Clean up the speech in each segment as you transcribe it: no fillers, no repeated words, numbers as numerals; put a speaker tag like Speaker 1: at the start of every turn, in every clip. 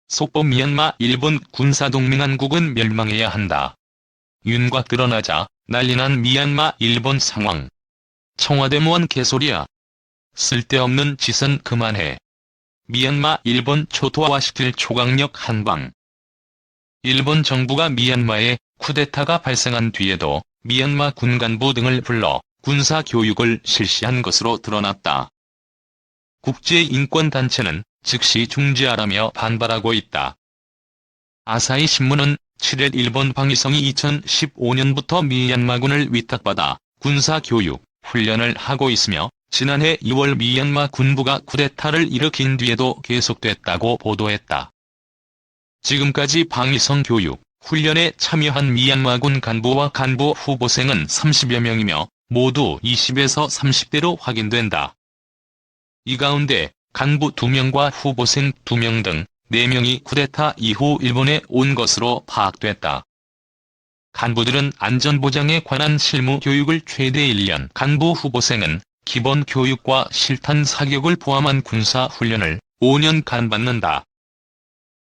Speaker 1: 속보 미얀마 일본 군사동맹한국은 멸망해야 한다. 윤곽 드러나자 난리난 미얀마 일본 상황. 청와대 뭐한 개소리야. 쓸데없는 짓은 그만해. 미얀마 일본 초토화시킬 초강력 한방. 일본 정부가 미얀마에 쿠데타가 발생한 뒤에도 미얀마 군간부 등을 불러 군사교육을 실시한 것으로 드러났다. 국제인권단체는 즉시 중지하라며 반발하고 있다. 아사히 신문은 7일 일본 방위성이 2015년부터 미얀마군을 위탁받아 군사교육, 훈련을 하고 있으며 지난해 2월 미얀마 군부가 쿠데타를 일으킨 뒤에도 계속됐다고 보도했다. 지금까지 방위성 교육, 훈련에 참여한 미얀마군 간부와 간부 후보생은 30여 명이며 모두 20에서 30대로 확인된다. 이 가운데 간부 2명과 후보생 2명 등 4명이 쿠데타 이후 일본에 온 것으로 파악됐다. 간부들은 안전보장에 관한 실무 교육을 최대 1년, 간부 후보생은 기본 교육과 실탄 사격을 포함한 군사 훈련을 5년간 받는다.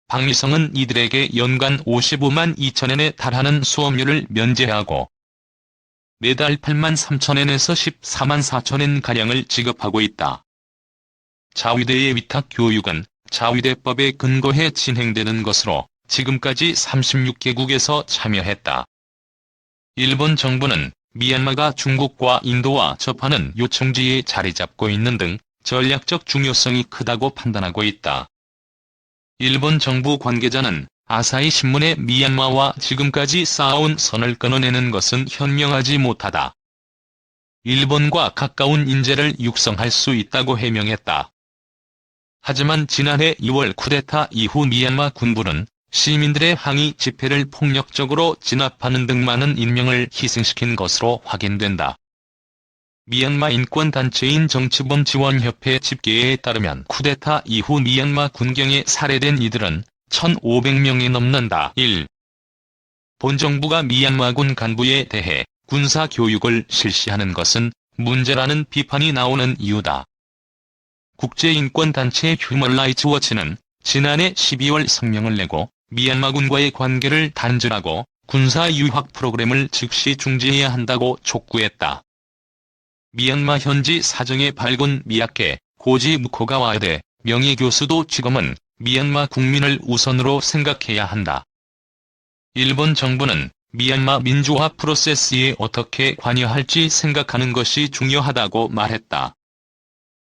Speaker 1: 방위성은 이들에게 연간 55만 2천엔에 달하는 수업료를 면제하고 매달 8만 3천엔에서 14만 4천엔가량을 지급하고 있다. 자위대의 위탁 교육은 자위대법에 근거해 진행되는 것으로 지금까지 36개국에서 참여했다. 일본 정부는 미얀마가 중국과 인도와 접하는 요청지에 자리 잡고 있는 등 전략적 중요성이 크다고 판단하고 있다. 일본 정부 관계자는 아사히 신문에 미얀마와 지금까지 쌓아온 선을 끊어내는 것은 현명하지 못하다. 일본과 가까운 인재를 육성할 수 있다고 해명했다. 하지만 지난해 2월 쿠데타 이후 미얀마 군부는 시민들의 항의 집회를 폭력적으로 진압하는 등 많은 인명을 희생시킨 것으로 확인된다. 미얀마 인권단체인 정치범지원협회 집계에 따르면 쿠데타 이후 미얀마 군경에 살해된 이들은 1,500명이 넘는다. 1. 본정부가 미얀마군 간부에 대해 군사교육을 실시하는 것은 문제라는 비판이 나오는 이유다. 국제인권단체 휴먼라이츠 워치는 지난해 12월 성명을 내고 미얀마군과의 관계를 단절하고 군사유학 프로그램을 즉시 중지해야 한다고 촉구했다. 미얀마 현지 사정에 밝은 미야케, 고지 무코가와대 명예교수도 지금은 미얀마 국민을 우선으로 생각해야 한다. 일본 정부는 미얀마 민주화 프로세스에 어떻게 관여할지 생각하는 것이 중요하다고 말했다.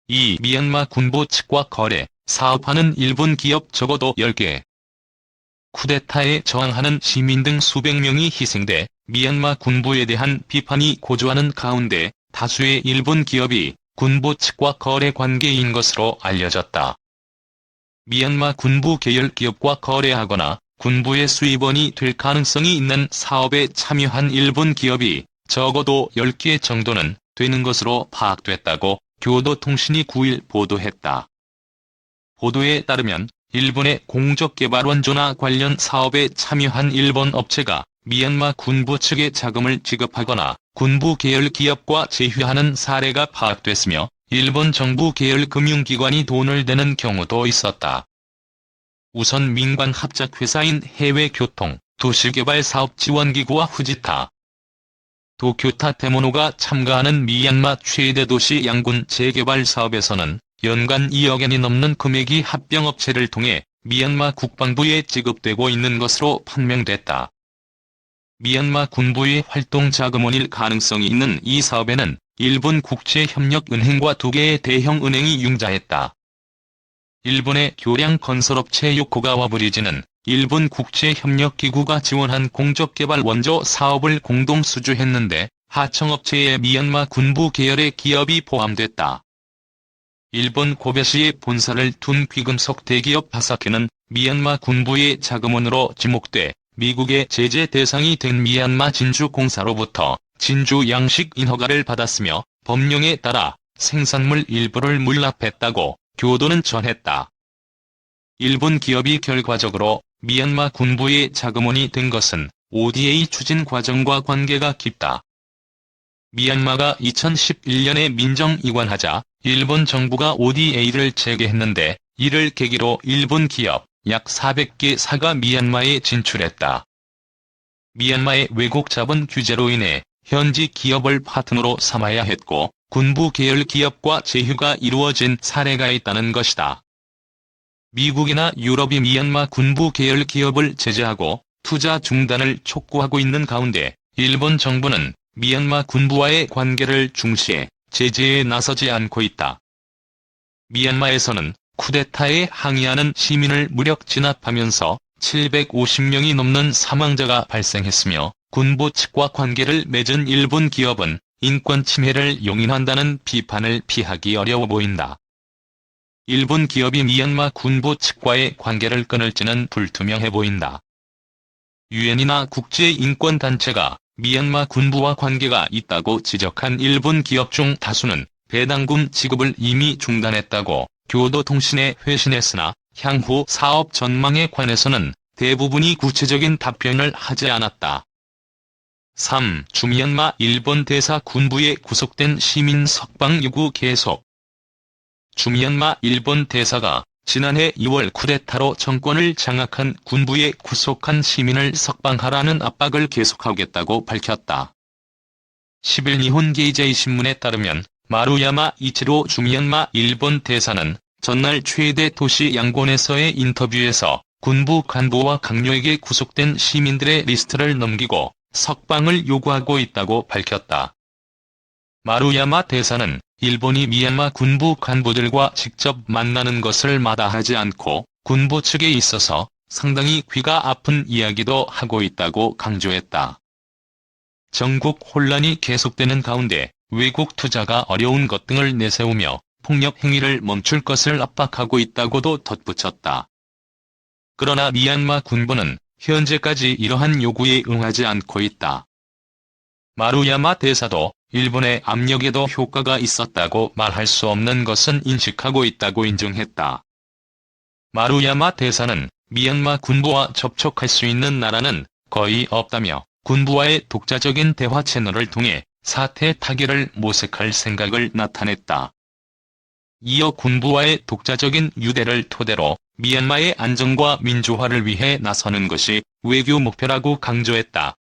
Speaker 1: 이 미얀마 군부 측과 거래, 사업하는 일본 기업 적어도 10개. 쿠데타에 저항하는 시민 등 수백 명이 희생돼 미얀마 군부에 대한 비판이 고조하는 가운데 다수의 일본 기업이 군부 측과 거래 관계인 것으로 알려졌다. 미얀마 군부 계열 기업과 거래하거나 군부의 수입원이 될 가능성이 있는 사업에 참여한 일본 기업이 적어도 10개 정도는 되는 것으로 파악됐다고 교도통신이 9일 보도했다. 보도에 따르면 일본의 공적개발원조나 관련 사업에 참여한 일본 업체가 미얀마 군부 측에 자금을 지급하거나 군부 계열 기업과 제휴하는 사례가 파악됐으며 일본 정부 계열 금융기관이 돈을 대는 경우도 있었다. 우선 민간 합작회사인 해외교통, 도시개발사업지원기구와 후지타, 도쿄타 테모노가 참가하는 미얀마 최대 도시 양군 재개발 사업에서는 연간 2억엔이 넘는 금액이 합병업체를 통해 미얀마 국방부에 지급되고 있는 것으로 판명됐다. 미얀마 군부의 활동 자금원일 가능성이 있는 이 사업에는 일본 국제협력은행과 2개의 대형은행이 융자했다. 일본의 교량 건설업체 요코가와 브리지는 일본 국제협력기구가 지원한 공적개발 원조 사업을 공동 수주했는데 하청업체에 미얀마 군부 계열의 기업이 포함됐다. 일본 고베시에 본사를 둔 귀금속 대기업 하사케는 미얀마 군부의 자금원으로 지목돼 미국의 제재 대상이 된 미얀마 진주공사로부터 진주 양식 인허가를 받았으며 법령에 따라 생산물 일부를 물납했다고 교도는 전했다. 일본 기업이 결과적으로 미얀마 군부의 자금원이 된 것은 ODA 추진 과정과 관계가 깊다. 미얀마가 2011년에 민정 이관하자 일본 정부가 ODA를 재개했는데 이를 계기로 일본 기업, 약 400개 사가 미얀마에 진출했다. 미얀마의 외국 자본 규제로 인해 현지 기업을 파트너로 삼아야 했고 군부 계열 기업과 제휴가 이루어진 사례가 있다는 것이다. 미국이나 유럽이 미얀마 군부 계열 기업을 제재하고 투자 중단을 촉구하고 있는 가운데 일본 정부는 미얀마 군부와의 관계를 중시해 제재에 나서지 않고 있다. 미얀마에서는 쿠데타에 항의하는 시민을 무력 진압하면서 750명이 넘는 사망자가 발생했으며 군부 측과 관계를 맺은 일본 기업은 인권 침해를 용인한다는 비판을 피하기 어려워 보인다. 일본 기업이 미얀마 군부 측과의 관계를 끊을지는 불투명해 보인다. 유엔이나 국제인권단체가 미얀마 군부와 관계가 있다고 지적한 일본 기업 중 다수는 배당금 지급을 이미 중단했다고 교도통신에 회신했으나 향후 사업 전망에 관해서는 대부분이 구체적인 답변을 하지 않았다. 3. 주미얀마 일본 대사 군부에 구속된 시민 석방 요구 계속. 주미얀마 일본 대사가 지난해 2월 쿠데타로 정권을 장악한 군부에 구속한 시민을 석방하라는 압박을 계속하겠다고 밝혔다. 10일 니혼 게이제이 신문에 따르면 마루야마 이치로 주미얀마 일본 대사는 전날 최대 도시 양곤에서의 인터뷰에서 군부 간부와 강요에게 구속된 시민들의 리스트를 넘기고 석방을 요구하고 있다고 밝혔다. 마루야마 대사는 일본이 미얀마 군부 간부들과 직접 만나는 것을 마다하지 않고 군부 측에 있어서 상당히 귀가 아픈 이야기도 하고 있다고 강조했다. 전국 혼란이 계속되는 가운데 외국 투자가 어려운 것 등을 내세우며 폭력 행위를 멈출 것을 압박하고 있다고도 덧붙였다. 그러나 미얀마 군부는 현재까지 이러한 요구에 응하지 않고 있다. 마루야마 대사도 일본의 압력에도 효과가 있었다고 말할 수 없는 것은 인식하고 있다고 인정했다. 마루야마 대사는 미얀마 군부와 접촉할 수 있는 나라는 거의 없다며 군부와의 독자적인 대화 채널을 통해 사태 타결을 모색할 생각을 나타냈다. 이어 군부와의 독자적인 유대를 토대로 미얀마의 안정과 민주화를 위해 나서는 것이 외교 목표라고 강조했다.